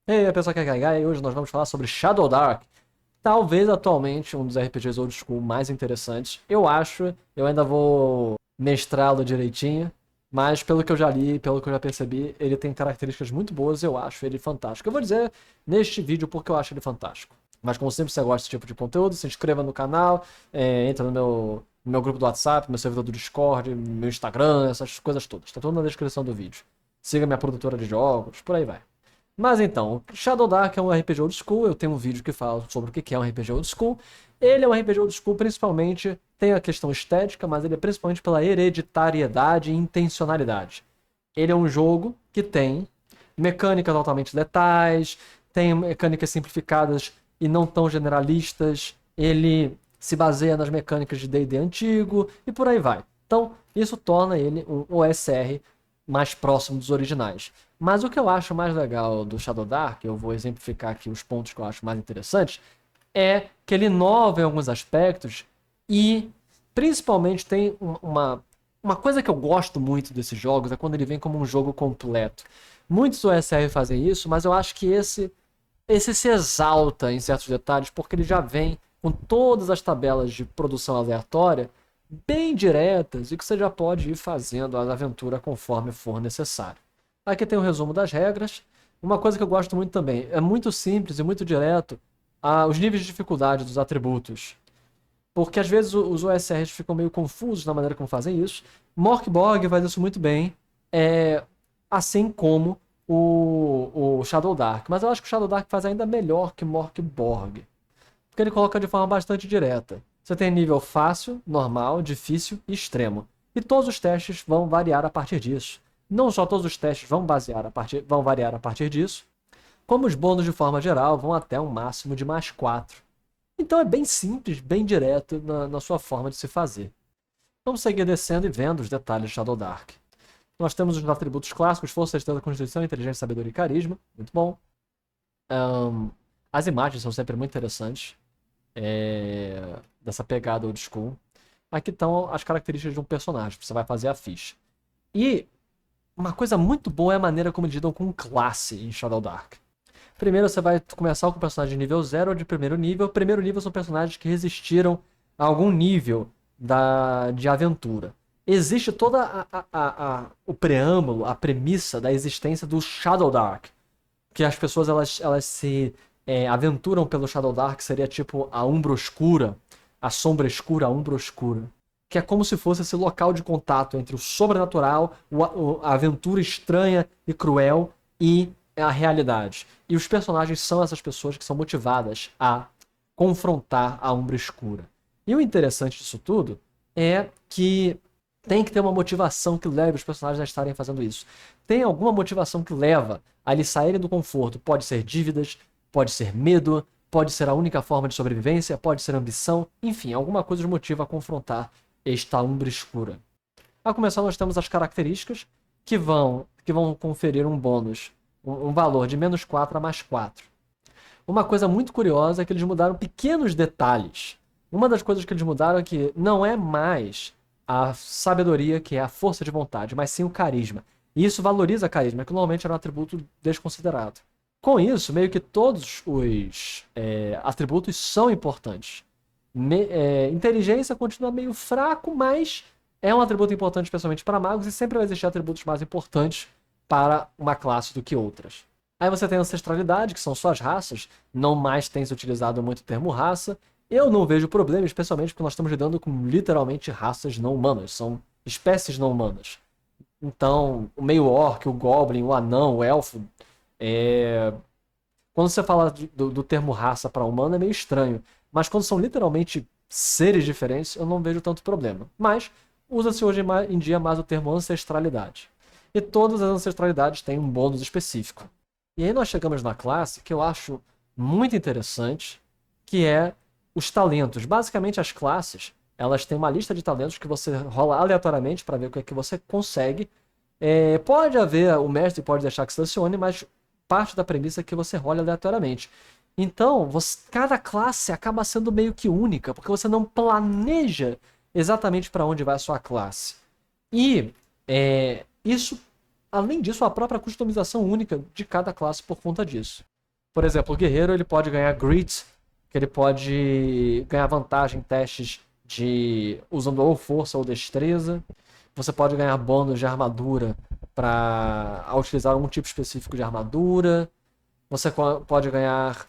E aí, pessoal que é Gaigai, e hoje nós vamos falar sobre Shadow Dark. Talvez atualmente um dos RPGs old school mais interessantes. Eu acho, eu ainda vou mestrá-lo direitinho, mas pelo que eu já li, pelo que eu já percebi, ele tem características muito boas e eu acho ele fantástico. Eu vou dizer neste vídeo porque eu acho ele fantástico. Mas como sempre, se você gosta desse tipo de conteúdo, se inscreva no canal, entra no meu grupo do WhatsApp, meu servidor do Discord, meu Instagram, essas coisas todas. Tá tudo na descrição do vídeo. Siga minha produtora de jogos, por aí vai. Mas então, Shadow Dark é um RPG old school, eu tenho um vídeo que fala sobre o que é um RPG old school. Ele é um RPG old school principalmente, tem a questão estética, mas ele é principalmente pela hereditariedade e intencionalidade. Ele é um jogo que tem mecânicas altamente letais, tem mecânicas simplificadas e não tão generalistas, ele se baseia nas mecânicas de D&D antigo e por aí vai. Então, isso torna ele um OSR mais próximo dos originais. Mas o que eu acho mais legal do Shadow Dark, eu vou exemplificar aqui os pontos que eu acho mais interessantes, é que ele inova em alguns aspectos e principalmente tem uma coisa que eu gosto muito desses jogos é quando ele vem como um jogo completo. Muitos OSR fazem isso, mas eu acho que esse se exalta em certos detalhes porque ele já vem com todas as tabelas de produção aleatória bem diretas e que você já pode ir fazendo a aventura conforme for necessário. Aqui tem o resumo das regras. Uma coisa que eu gosto muito também, é muito simples e muito direto os níveis de dificuldade dos atributos. Porque às vezes os OSRs ficam meio confusos na maneira como fazem isso. Morkborg faz isso muito bem, assim como o Shadow Dark. Mas eu acho que o Shadow Dark faz ainda melhor que Morkborg. Porque ele coloca de forma bastante direta. Você tem nível fácil, normal, difícil e extremo. E todos os testes vão variar a partir disso. Não só todos os testes vão variar a partir disso, como os bônus de forma geral vão até um máximo de +4. Então é bem simples, bem direto na sua forma de se fazer. Vamos seguir descendo e vendo os detalhes de Shadow Dark. Nós temos os atributos clássicos: força, destreza, constituição, inteligência, sabedoria e carisma. Muito bom. As imagens são sempre muito interessantes. Dessa pegada old school. Aqui estão as características de um personagem, você vai fazer a ficha. E uma coisa muito boa é a maneira como lidam com classe em Shadow Dark. Primeiro você vai começar com o personagem de nível 0 ou de primeiro nível. Primeiro nível são personagens que resistiram a algum nível de aventura. Existe toda o preâmbulo, a premissa da existência do Shadow Dark. Que as pessoas elas se aventuram pelo Shadow Dark, seria tipo a Umbra Oscura, a Sombra Escura, a Umbra Oscura. Que é como se fosse esse local de contato entre o sobrenatural, a aventura estranha e cruel e a realidade. E os personagens são essas pessoas que são motivadas a confrontar a Umbra Escura. E o interessante disso tudo é que tem que ter uma motivação que leve os personagens a estarem fazendo isso. Tem alguma motivação que leva a eles saírem do conforto. Pode ser dívidas, pode ser medo, pode ser a única forma de sobrevivência, pode ser ambição, enfim, alguma coisa os motiva a confrontar esta Umbra Escura. A começar, nós temos as características que vão conferir um bônus, um valor de -4 a +4. Uma coisa muito curiosa é que eles mudaram pequenos detalhes. Uma das coisas que eles mudaram é que não é mais a sabedoria, que é a força de vontade, mas sim o carisma. E isso valoriza a carisma, que normalmente era um atributo desconsiderado. Com isso, meio que todos os atributos são importantes. Inteligência continua meio fraco, mas é um atributo importante, especialmente para magos, e sempre vai existir atributos mais importantes para uma classe do que outras. Aí você tem a ancestralidade, que são suas raças, não mais tem se utilizado muito o termo raça. Eu não vejo problema, especialmente porque nós estamos lidando com literalmente raças não humanas, são espécies não humanas. Então, o meio-orc, o goblin, o anão, o elfo, quando você fala do termo raça para humano é meio estranho, mas quando são literalmente seres diferentes, eu não vejo tanto problema. Mas usa-se hoje em dia mais o termo ancestralidade. E todas as ancestralidades têm um bônus específico. E aí nós chegamos na classe que eu acho muito interessante, que é os talentos. Basicamente as classes, elas têm uma lista de talentos que você rola aleatoriamente para ver o que é que você consegue. Pode haver, o mestre pode deixar que selecione, mas parte da premissa é que você rola aleatoriamente. Então, cada classe acaba sendo meio que única, porque você não planeja exatamente para onde vai a sua classe. E isso, além disso, a própria customização única de cada classe por conta disso. Por exemplo, o guerreiro ele pode ganhar grit, que ele pode ganhar vantagem em testes de usando ou força ou destreza. Você pode ganhar bônus de armadura para utilizar algum tipo específico de armadura. Você pode ganhar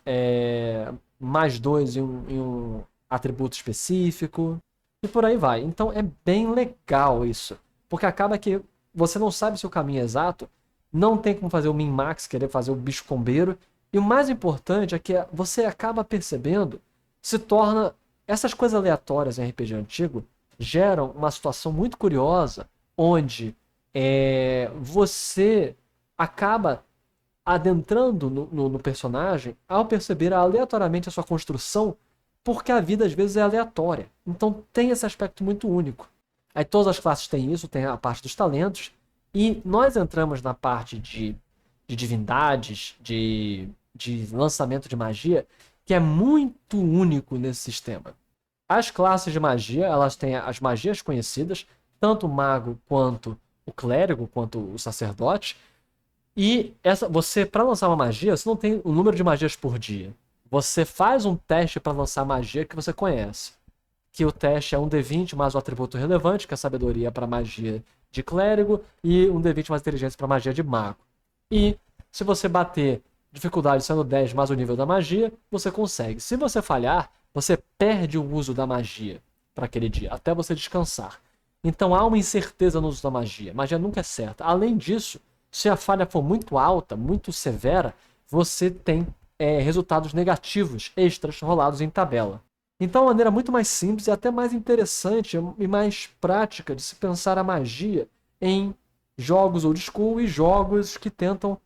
mais 2 em um atributo específico. E por aí vai. Então é bem legal isso. Porque acaba que você não sabe se o caminho é exato. Não tem como fazer o min-max, querer fazer o bicho combeiro. E o mais importante é que você acaba percebendo, se torna. Essas coisas aleatórias em RPG antigo geram uma situação muito curiosa, onde você acaba adentrando no personagem ao perceber aleatoriamente a sua construção, porque a vida às vezes é aleatória. Então tem esse aspecto muito único. Aí todas as classes têm isso, tem a parte dos talentos, e nós entramos na parte de divindades, de lançamento de magia, que é muito único nesse sistema. As classes de magia, elas têm as magias conhecidas, tanto o mago quanto o clérigo, quanto o sacerdote. E você, para lançar uma magia, você não tem o número de magias por dia. Você faz um teste para lançar magia que você conhece. Que o teste é um D20 mais o atributo relevante, que é a sabedoria para magia de clérigo, e um D20 mais inteligência para magia de mago. E se você bater dificuldade sendo 10 mais o nível da magia, você consegue. Se você falhar, você perde o uso da magia para aquele dia, até você descansar. Então há uma incerteza no uso da magia. Magia nunca é certa. Além disso, se a falha for muito alta, muito severa, você tem resultados negativos extras rolados em tabela. Então, é uma maneira muito mais simples e até mais interessante e mais prática de se pensar a magia em jogos old school e jogos que tentam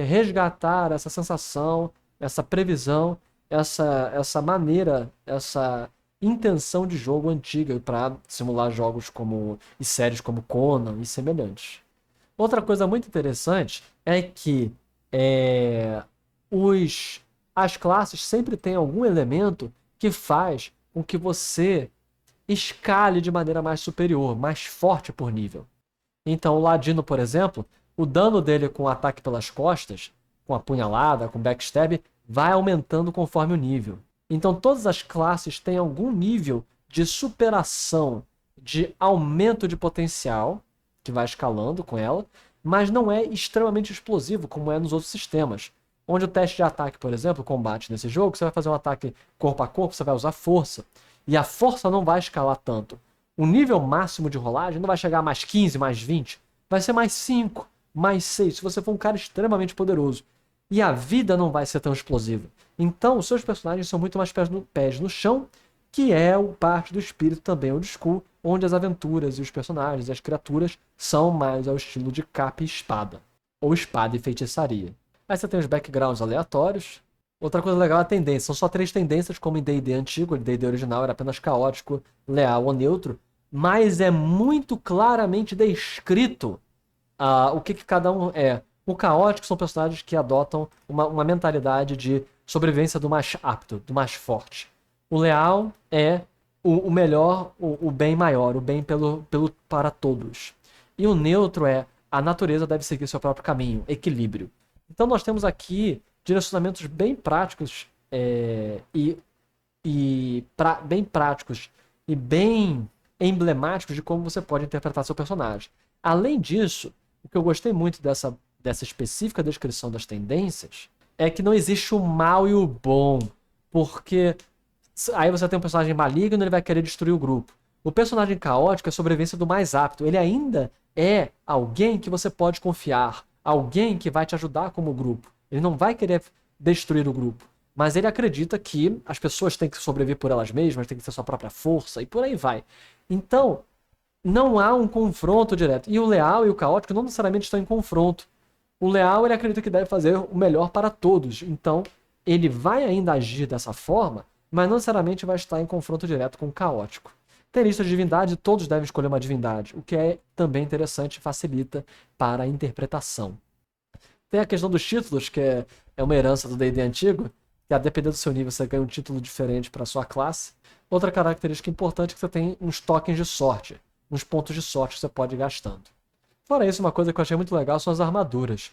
resgatar essa sensação, essa previsão, essa maneira, essa intenção de jogo antiga para simular jogos como e séries como Conan e semelhantes. Outra coisa muito interessante é que as classes sempre têm algum elemento que faz com que você escale de maneira mais superior, mais forte por nível. Então, o Ladino, por exemplo, o dano dele com ataque pelas costas, com apunhalada, com backstab, vai aumentando conforme o nível. Então, todas as classes têm algum nível de superação, de aumento de potencial, que vai escalando com ela, mas não é extremamente explosivo como é nos outros sistemas. Onde o teste de ataque, por exemplo, combate nesse jogo, você vai fazer um ataque corpo a corpo, você vai usar força. E a força não vai escalar tanto. O nível máximo de rolagem não vai chegar a mais 15, mais 20. Vai ser mais 5, mais 6, se você for um cara extremamente poderoso. E a vida não vai ser tão explosiva. Então, os seus personagens são muito mais pés no chão, que é parte do espírito também old school, onde as aventuras e os personagens e as criaturas são mais ao estilo de capa e espada. Ou espada e feitiçaria. Aí você tem os backgrounds aleatórios. Outra coisa legal é a tendência. São só 3 tendências, como em D&D antigo. O D&D original era apenas caótico, leal ou neutro. Mas é muito claramente descrito o que cada um é. O caótico são personagens que adotam uma mentalidade de sobrevivência do mais apto, do mais forte. O leal é o melhor, o bem maior, o bem para todos. E o neutro é a natureza deve seguir seu próprio caminho, equilíbrio. Então nós temos aqui direcionamentos bem práticos bem práticos e bem emblemáticos de como você pode interpretar seu personagem. Além disso, o que eu gostei muito dessa específica descrição das tendências é que não existe o mal e o bom, porque aí você tem um personagem maligno, ele vai querer destruir o grupo. O personagem caótico é a sobrevivência do mais apto. Ele ainda é alguém que você pode confiar, alguém que vai te ajudar como grupo. Ele não vai querer destruir o grupo, mas ele acredita que as pessoas têm que sobreviver por elas mesmas, têm que ter sua própria força e por aí vai. Então, não há um confronto direto. E o leal e o caótico não necessariamente estão em confronto. O leal, ele acredita que deve fazer o melhor para todos. Então, ele vai ainda agir dessa forma, mas não necessariamente vai estar em confronto direto com o caótico. Tem lista de divindade, todos devem escolher uma divindade, o que é também interessante e facilita para a interpretação. Tem a questão dos títulos, que é uma herança do D&D antigo, que a depender do seu nível você ganha um título diferente para a sua classe. Outra característica importante é que você tem uns tokens de sorte, uns pontos de sorte que você pode ir gastando. Fora isso, uma coisa que eu achei muito legal são as armaduras.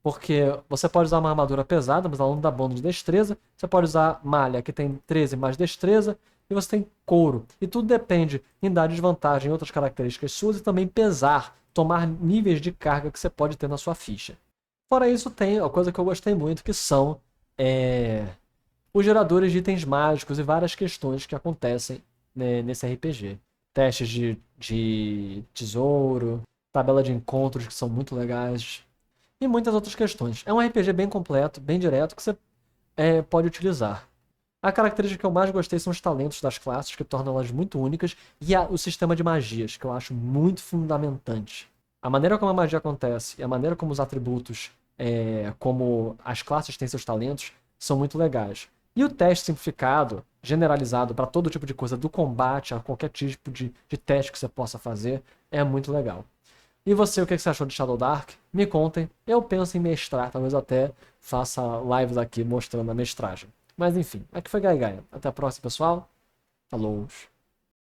Porque você pode usar uma armadura pesada, mas ela não dá bônus de destreza. Você pode usar malha, que tem 13 mais destreza. E você tem couro. E tudo depende em dar desvantagem em outras características suas e também pesar, tomar níveis de carga que você pode ter na sua ficha. Fora isso, tem a coisa que eu gostei muito, que são os geradores de itens mágicos e várias questões que acontecem, né, nesse RPG. Testes de tesouro, tabela de encontros que são muito legais, e muitas outras questões. É um RPG bem completo, bem direto, que você pode utilizar. A característica que eu mais gostei são os talentos das classes, que tornam elas muito únicas, e o sistema de magias, que eu acho muito fundamentante. A maneira como a magia acontece e a maneira como os atributos, como as classes têm seus talentos, são muito legais. E o teste simplificado, generalizado para todo tipo de coisa, do combate a qualquer tipo de teste que você possa fazer, é muito legal. E você, o que você achou de Shadow Dark? Me contem. Eu penso em mestrar, talvez até faça lives aqui mostrando a mestragem. Mas enfim, aqui foi Gai Gaia. Até a próxima, pessoal. Falou.